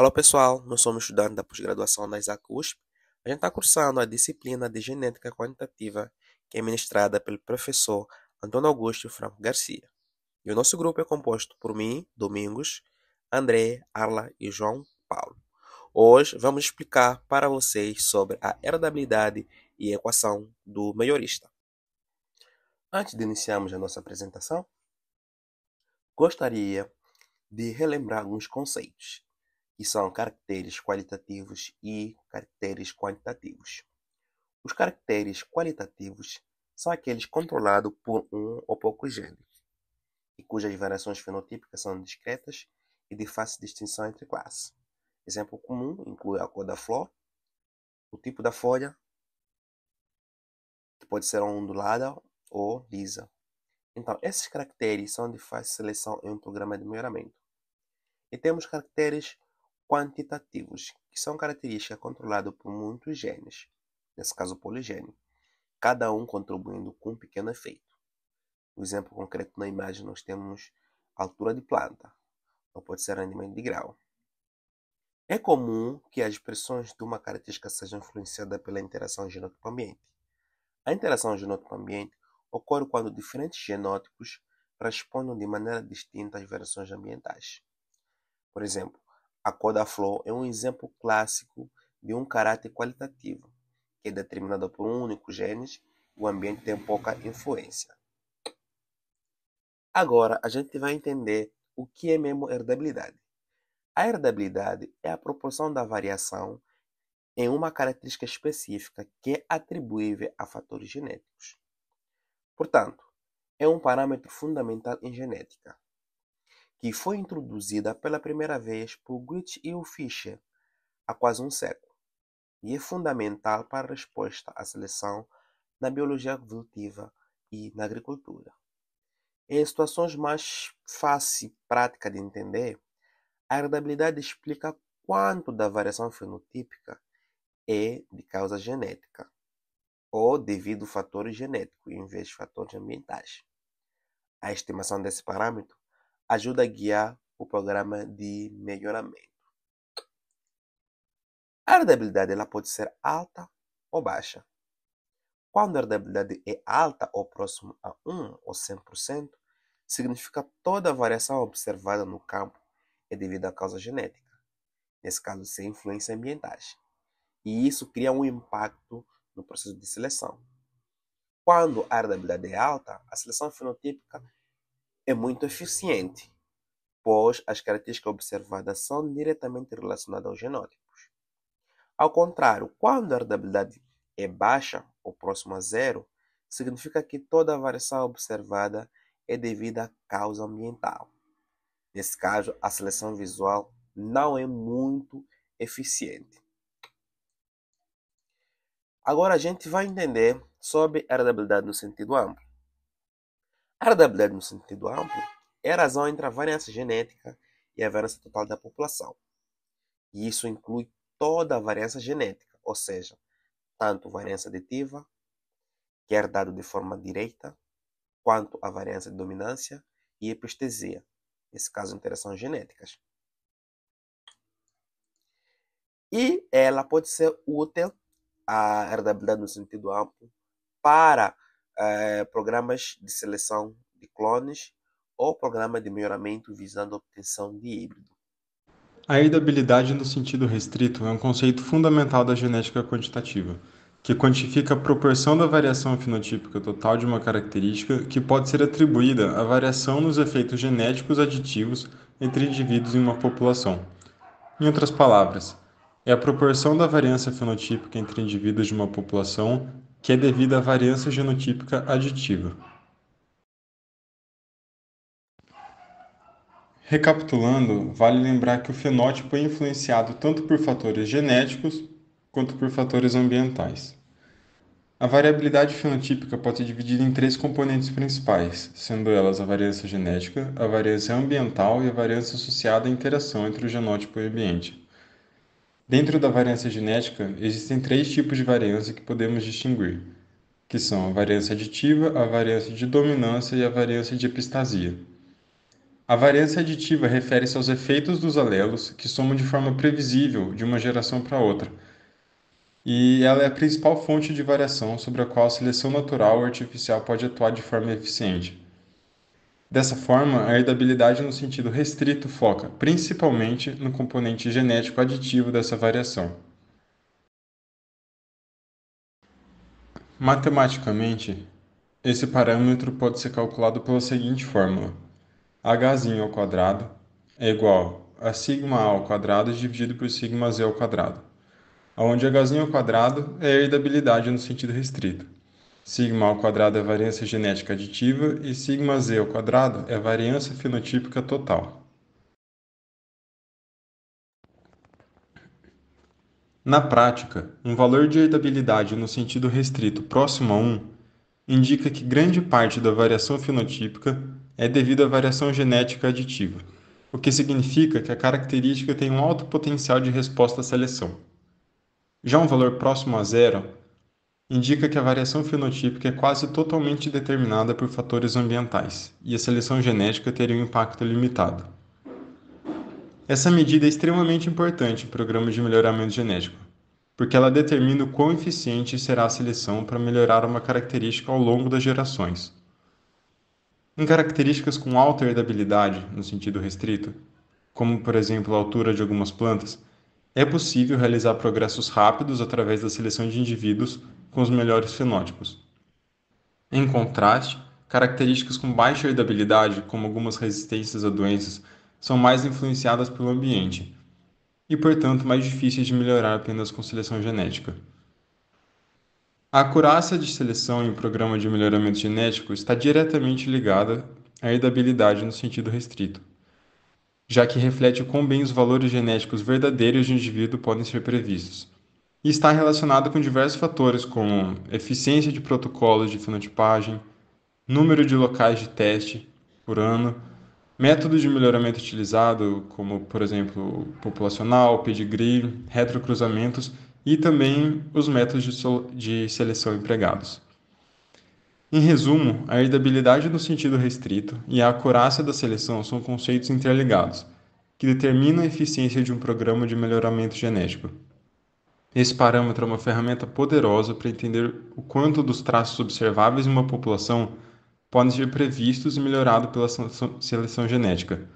Alô pessoal, nós somos estudantes da pós-graduação da Isaac USP. A gente está cursando a disciplina de Genética Quantitativa, que é ministrada pelo professor Antônio Augusto Franco Garcia. E o nosso grupo é composto por mim, Domingos, André, Arla e João Paulo. Hoje vamos explicar para vocês sobre a heredabilidade e a equação do maiorista. Antes de iniciarmos a nossa apresentação, gostaria de relembrar alguns conceitos, que são caracteres qualitativos e caracteres quantitativos. Os caracteres qualitativos são aqueles controlados por um ou poucos genes, e cujas variações fenotípicas são discretas e de fácil distinção entre classes. Exemplo comum inclui a cor da flor, o tipo da folha, que pode ser ondulada ou lisa. Então, esses caracteres são de fácil seleção em um programa de melhoramento. E temos caracteres quantitativos, que são características controladas por muitos genes, nesse caso poligênio, cada um contribuindo com um pequeno efeito. No exemplo concreto na imagem nós temos a altura de planta, ou pode ser rendimento de grau. É comum que as expressões de uma característica sejam influenciadas pela interação genótipo-ambiente. A interação genótipo-ambiente ocorre quando diferentes genótipos respondem de maneira distinta às variações ambientais. Por exemplo, a cor da flor é um exemplo clássico de um caráter qualitativo, que é determinado por um único gene e o ambiente tem pouca influência. Agora, a gente vai entender o que é mesmo heredabilidade. A heredabilidade é a proporção da variação em uma característica específica que é atribuível a fatores genéticos. Portanto, é um parâmetro fundamental em genética, que foi introduzida pela primeira vez por Guth e Fischer há quase um século, e é fundamental para a resposta à seleção na biologia evolutiva e na agricultura. Em situações mais fáceis e práticas de entender, a heredabilidade explica quanto da variação fenotípica é de causa genética, ou devido a fatores genéticos, em vez de fatores ambientais. A estimação desse parâmetro ajuda a guiar o programa de melhoramento. A heredabilidade ela pode ser alta ou baixa. Quando a heredabilidade é alta ou próxima a 1 ou 100%, significa que toda a variação observada no campo é devido à causa genética, nesse caso sem influências ambientais. E isso cria um impacto no processo de seleção. Quando a heredabilidade é alta, a seleção fenotípica é muito eficiente, pois as características observadas são diretamente relacionadas aos genótipos. Ao contrário, quando a heredabilidade é baixa ou próxima a zero, significa que toda a variação observada é devida à causa ambiental. Nesse caso, a seleção visual não é muito eficiente. Agora a gente vai entender sobre a heredabilidade no sentido amplo. A heredabilidade no sentido amplo é a razão entre a variância genética e a variância total da população. E isso inclui toda a variância genética, ou seja, tanto variância aditiva, que é herdado de forma direta, quanto a variância de dominância e epistesia, nesse caso interações genéticas. E ela pode ser útil, a heredabilidade no sentido amplo, para programas de seleção de clones ou programa de melhoramento visando a obtenção de híbrido. A heredabilidade no sentido restrito é um conceito fundamental da genética quantitativa, que quantifica a proporção da variação fenotípica total de uma característica que pode ser atribuída à variação nos efeitos genéticos aditivos entre indivíduos em uma população. Em outras palavras, é a proporção da variância fenotípica entre indivíduos de uma população que é devida à variância genotípica aditiva. Recapitulando, vale lembrar que o fenótipo é influenciado tanto por fatores genéticos quanto por fatores ambientais. A variabilidade fenotípica pode ser dividida em três componentes principais, sendo elas a variância genética, a variância ambiental e a variância associada à interação entre o genótipo e o ambiente. Dentro da variância genética, existem três tipos de variância que podemos distinguir, que são a variância aditiva, a variância de dominância e a variância de epistasia. A variância aditiva refere-se aos efeitos dos alelos que somam de forma previsível de uma geração para outra, e ela é a principal fonte de variação sobre a qual a seleção natural ou artificial pode atuar de forma eficiente. Dessa forma, a herdabilidade no sentido restrito foca principalmente no componente genético aditivo dessa variação. Matematicamente, esse parâmetro pode ser calculado pela seguinte fórmula: h² é igual a sigma a ao quadrado dividido por sigma z ao quadrado, onde h² é a herdabilidade no sentido restrito. Sigma ao quadrado é a variância genética aditiva e sigma z ao quadrado é a variância fenotípica total. Na prática, um valor de herdabilidade no sentido restrito próximo a 1 indica que grande parte da variação fenotípica é devido à variação genética aditiva, o que significa que a característica tem um alto potencial de resposta à seleção. Já um valor próximo a zero indica que a variação fenotípica é quase totalmente determinada por fatores ambientais, e a seleção genética teria um impacto limitado. Essa medida é extremamente importante em programas de melhoramento genético, porque ela determina o quão eficiente será a seleção para melhorar uma característica ao longo das gerações. Em características com alta herdabilidade, no sentido restrito, como por exemplo a altura de algumas plantas, é possível realizar progressos rápidos através da seleção de indivíduos com os melhores fenótipos. Em contraste, características com baixa herdabilidade, como algumas resistências a doenças, são mais influenciadas pelo ambiente e, portanto, mais difíceis de melhorar apenas com seleção genética. A acurácia de seleção em um programa de melhoramento genético está diretamente ligada à herdabilidade no sentido restrito, já que reflete o quão bem os valores genéticos verdadeiros de um indivíduo podem ser previstos. E está relacionada com diversos fatores como eficiência de protocolos de fenotipagem, número de locais de teste por ano, métodos de melhoramento utilizado, como, por exemplo, populacional, pedigree, retrocruzamentos e também os métodos de seleção empregados. Em resumo, a herdabilidade no sentido restrito e a acurácia da seleção são conceitos interligados, que determinam a eficiência de um programa de melhoramento genético. Esse parâmetro é uma ferramenta poderosa para entender o quanto dos traços observáveis em uma população podem ser previstos e melhorados pela seleção genética,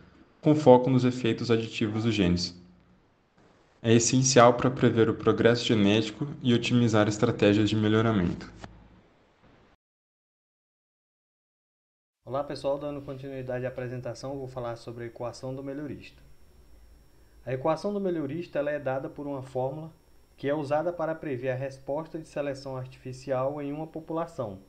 com foco nos efeitos aditivos dos genes. É essencial para prever o progresso genético e otimizar estratégias de melhoramento. Olá pessoal, dando continuidade à apresentação, vou falar sobre a equação do melhorista. A equação do melhorista ela é dada por uma fórmula que é usada para prever a resposta de seleção artificial em uma população,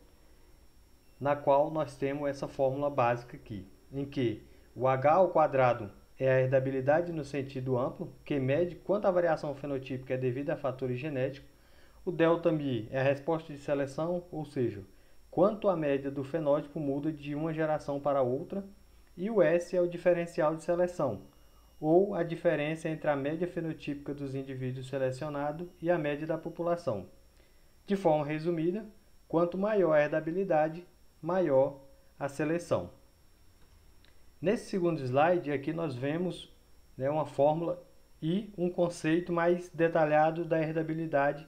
na qual nós temos essa fórmula básica aqui, em que o h² é a herdabilidade no sentido amplo, que mede quanto a variação fenotípica é devida a fatores genéticos, o ΔMi é a resposta de seleção, ou seja, quanto a média do fenótipo muda de uma geração para outra, e o S é o diferencial de seleção, ou a diferença entre a média fenotípica dos indivíduos selecionados e a média da população. De forma resumida, quanto maior a herdabilidade, maior a seleção. Nesse segundo slide, aqui nós vemos uma fórmula e um conceito mais detalhado da herdabilidade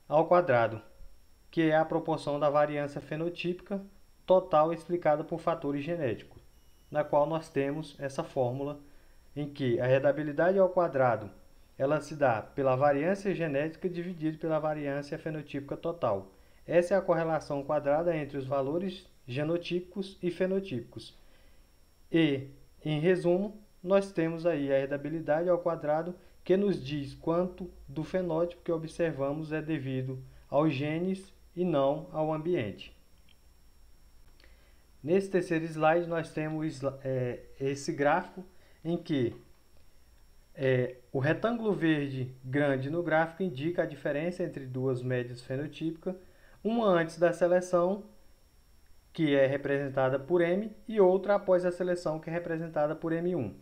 ao quadrado, que é a proporção da variância fenotípica total explicada por fatores genéticos, na qual nós temos essa fórmula em que a herdabilidade ao quadrado ela se dá pela variância genética dividido pela variância fenotípica total. Essa é a correlação quadrada entre os valores genotípicos e fenotípicos. E, em resumo, nós temos aí a herdabilidade ao quadrado que nos diz quanto do fenótipo que observamos é devido aos genes e não ao ambiente. Nesse terceiro slide nós temos esse gráfico em que o retângulo verde grande no gráfico indica a diferença entre duas médias fenotípicas, uma antes da seleção, que é representada por M, e outra após a seleção, que é representada por M1.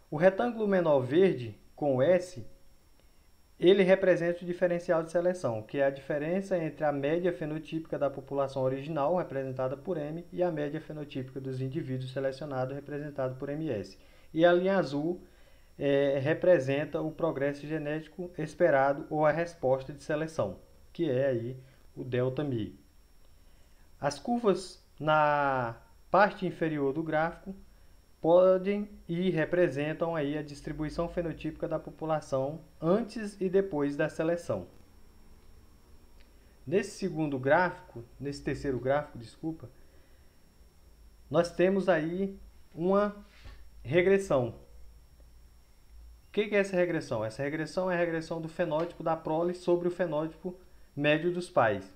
O retângulo menor verde, com S, ele representa o diferencial de seleção, que é a diferença entre a média fenotípica da população original, representada por M, e a média fenotípica dos indivíduos selecionados, representado por MS. E a linha azul representa o progresso genético esperado ou a resposta de seleção, que é aí o ΔMi. As curvas na parte inferior do gráfico podem e representam aí a distribuição fenotípica da população antes e depois da seleção. Nesse terceiro gráfico, nós temos aí uma regressão. O que é essa regressão? Essa regressão é a regressão do fenótipo da prole sobre o fenótipo médio dos pais,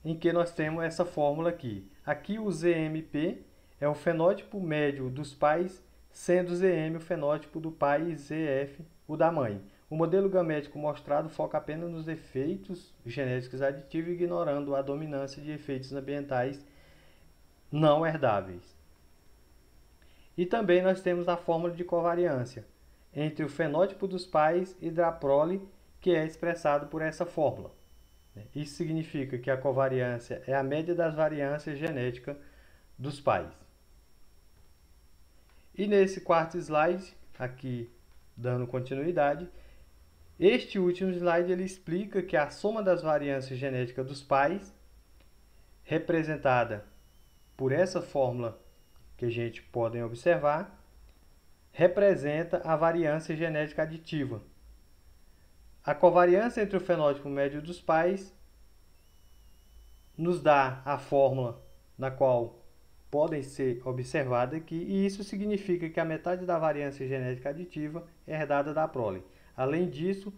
em que nós temos essa fórmula aqui. Aqui o ZMP é o fenótipo médio dos pais, sendo ZM o fenótipo do pai e ZF o da mãe. O modelo gamético mostrado foca apenas nos efeitos genéticos aditivos, ignorando a dominância de efeitos ambientais não herdáveis. E também nós temos a fórmula de covariância entre o fenótipo dos pais e da prole, que é expressado por essa fórmula. Isso significa que a covariância é a média das variâncias genéticas dos pais. E nesse quarto slide, aqui dando continuidade, este último slide ele explica que a soma das variâncias genéticas dos pais, representada por essa fórmula que a gente pode observar, representa a variância genética aditiva. A covariância entre o fenótipo médio dos pais nos dá a fórmula na qual podem ser observadas aqui, e isso significa que a metade da variância genética aditiva é herdada da prole. Além disso,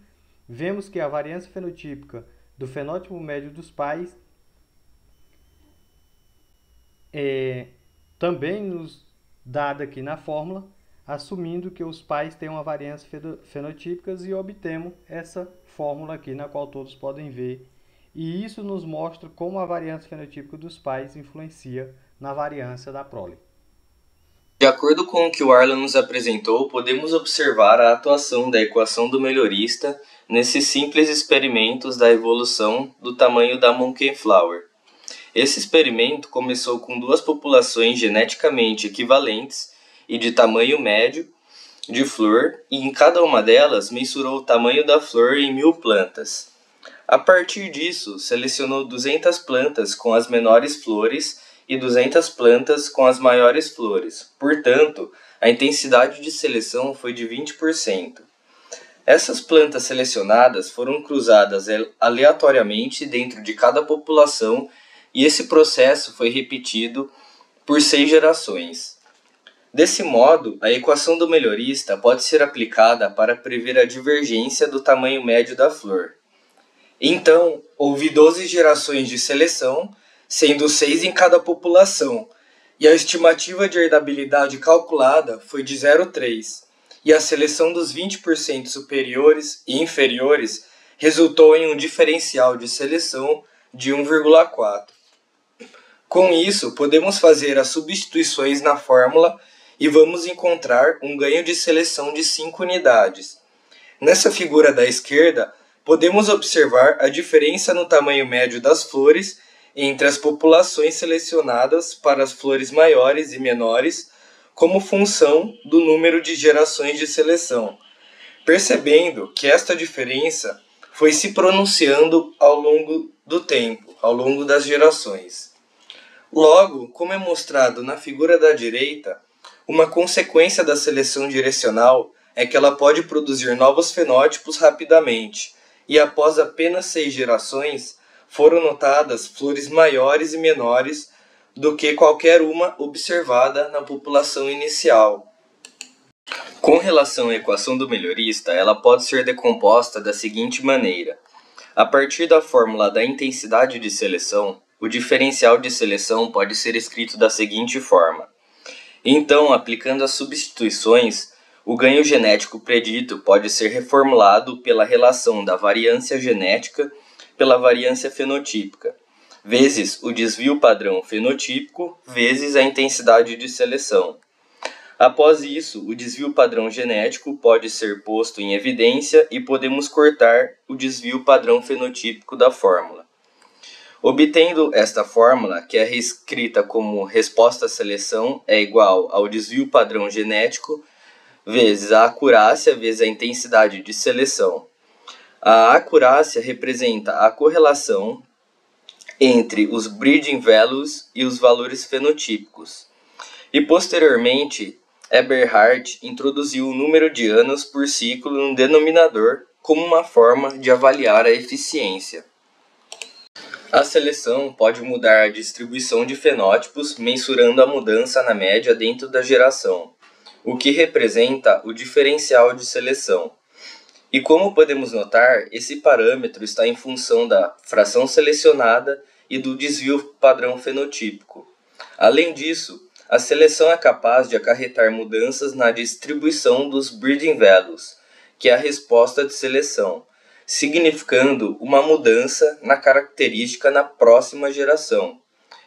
vemos que a variância fenotípica do fenótipo médio dos pais é também nos dada aqui na fórmula, assumindo que os pais têm uma variância fenotípica, e obtemos essa fórmula aqui na qual todos podem ver. E isso nos mostra como a variância fenotípica dos pais influencia na variância da prole. De acordo com o que o Arlan nos apresentou, podemos observar a atuação da equação do melhorista nesses simples experimentos da evolução do tamanho da Monkey-Flower. Esse experimento começou com duas populações geneticamente equivalentes e de tamanho médio de flor, e em cada uma delas mensurou o tamanho da flor em 1000 plantas. A partir disso, selecionou 200 plantas com as menores flores e 200 plantas com as maiores flores. Portanto, a intensidade de seleção foi de 20%. Essas plantas selecionadas foram cruzadas aleatoriamente dentro de cada população, e esse processo foi repetido por 6 gerações. Desse modo, a equação do melhorista pode ser aplicada para prever a divergência do tamanho médio da flor. Então, houve 12 gerações de seleção, sendo 6 em cada população, e a estimativa de herdabilidade calculada foi de 0,3, e a seleção dos 20% superiores e inferiores resultou em um diferencial de seleção de 1,4. Com isso, podemos fazer as substituições na fórmula e vamos encontrar um ganho de seleção de 5 unidades. Nessa figura da esquerda, podemos observar a diferença no tamanho médio das flores entre as populações selecionadas para as flores maiores e menores, como função do número de gerações de seleção, percebendo que esta diferença foi se pronunciando ao longo do tempo, ao longo das gerações. Logo, como é mostrado na figura da direita, uma consequência da seleção direcional é que ela pode produzir novos fenótipos rapidamente, e após apenas 6 gerações, foram notadas flores maiores e menores do que qualquer uma observada na população inicial. Com relação à equação do melhorista, ela pode ser decomposta da seguinte maneira. A partir da fórmula da intensidade de seleção, o diferencial de seleção pode ser escrito da seguinte forma. Então, aplicando as substituições, o ganho genético predito pode ser reformulado pela relação da variância genética pela variância fenotípica, vezes o desvio padrão fenotípico, vezes a intensidade de seleção. Após isso, o desvio padrão genético pode ser posto em evidência e podemos cortar o desvio padrão fenotípico da fórmula. Obtendo esta fórmula, que é reescrita como resposta à seleção é igual ao desvio padrão genético vezes a acurácia vezes a intensidade de seleção. A acurácia representa a correlação entre os breeding values e os valores fenotípicos. E posteriormente, Eberhard introduziu o número de anos por ciclo no denominador como uma forma de avaliar a eficiência. A seleção pode mudar a distribuição de fenótipos mensurando a mudança na média dentro da geração, o que representa o diferencial de seleção. E como podemos notar, esse parâmetro está em função da fração selecionada e do desvio padrão fenotípico. Além disso, a seleção é capaz de acarretar mudanças na distribuição dos breeding values, que é a resposta de seleção, significando uma mudança na característica na próxima geração.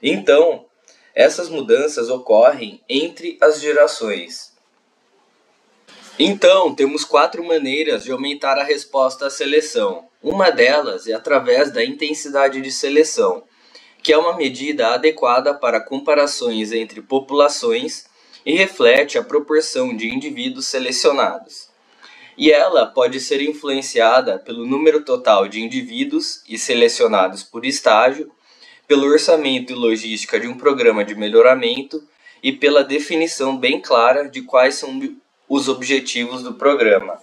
Então, essas mudanças ocorrem entre as gerações. Então, temos 4 maneiras de aumentar a resposta à seleção. Uma delas é através da intensidade de seleção, que é uma medida adequada para comparações entre populações e reflete a proporção de indivíduos selecionados. E ela pode ser influenciada pelo número total de indivíduos e selecionados por estágio, pelo orçamento e logística de um programa de melhoramento e pela definição bem clara de quais são os objetivos do programa.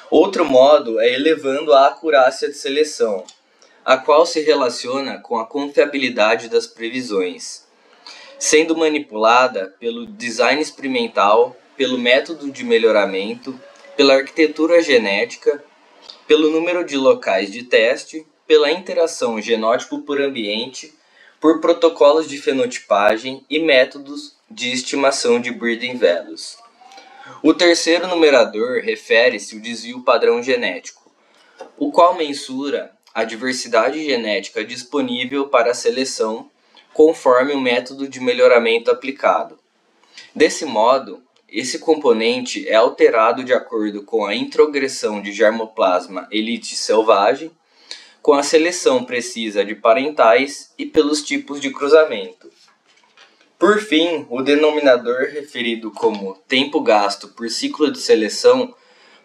Outro modo é elevando a acurácia de seleção, a qual se relaciona com a confiabilidade das previsões, sendo manipulada pelo design experimental, pelo método de melhoramento, pela arquitetura genética, pelo número de locais de teste, pela interação genótipo por ambiente, por protocolos de fenotipagem e métodos de estimação de breeding values. O terceiro numerador refere-se ao desvio padrão genético, o qual mensura a diversidade genética disponível para a seleção conforme o método de melhoramento aplicado. Desse modo, esse componente é alterado de acordo com a introgressão de germoplasma elite selvagem, com a seleção precisa de parentais e pelos tipos de cruzamento. Por fim, o denominador referido como tempo gasto por ciclo de seleção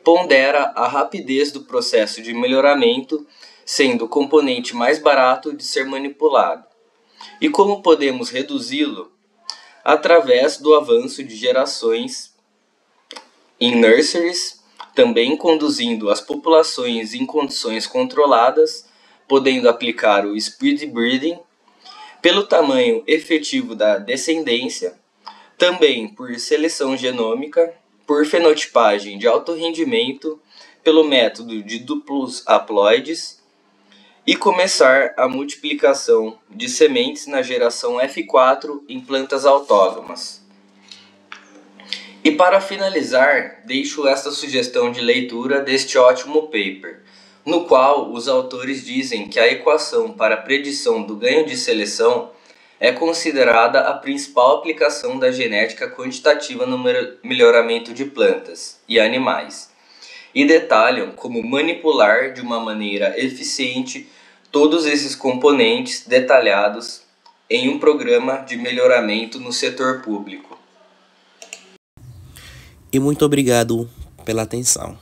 pondera a rapidez do processo de melhoramento, sendo o componente mais barato de ser manipulado. E como podemos reduzi-lo? Através do avanço de gerações em nurseries, também conduzindo as populações em condições controladas, podendo aplicar o speed breeding, pelo tamanho efetivo da descendência, também por seleção genômica, por fenotipagem de alto rendimento, pelo método de duplos haploides, e começar a multiplicação de sementes na geração F4 em plantas autógamas. E para finalizar, deixo esta sugestão de leitura deste ótimo paper, no qual os autores dizem que a equação para a predição do ganho de seleção é considerada a principal aplicação da genética quantitativa no melhoramento de plantas e animais, e detalham como manipular de uma maneira eficiente todos esses componentes detalhados em um programa de melhoramento no setor público. E muito obrigado pela atenção.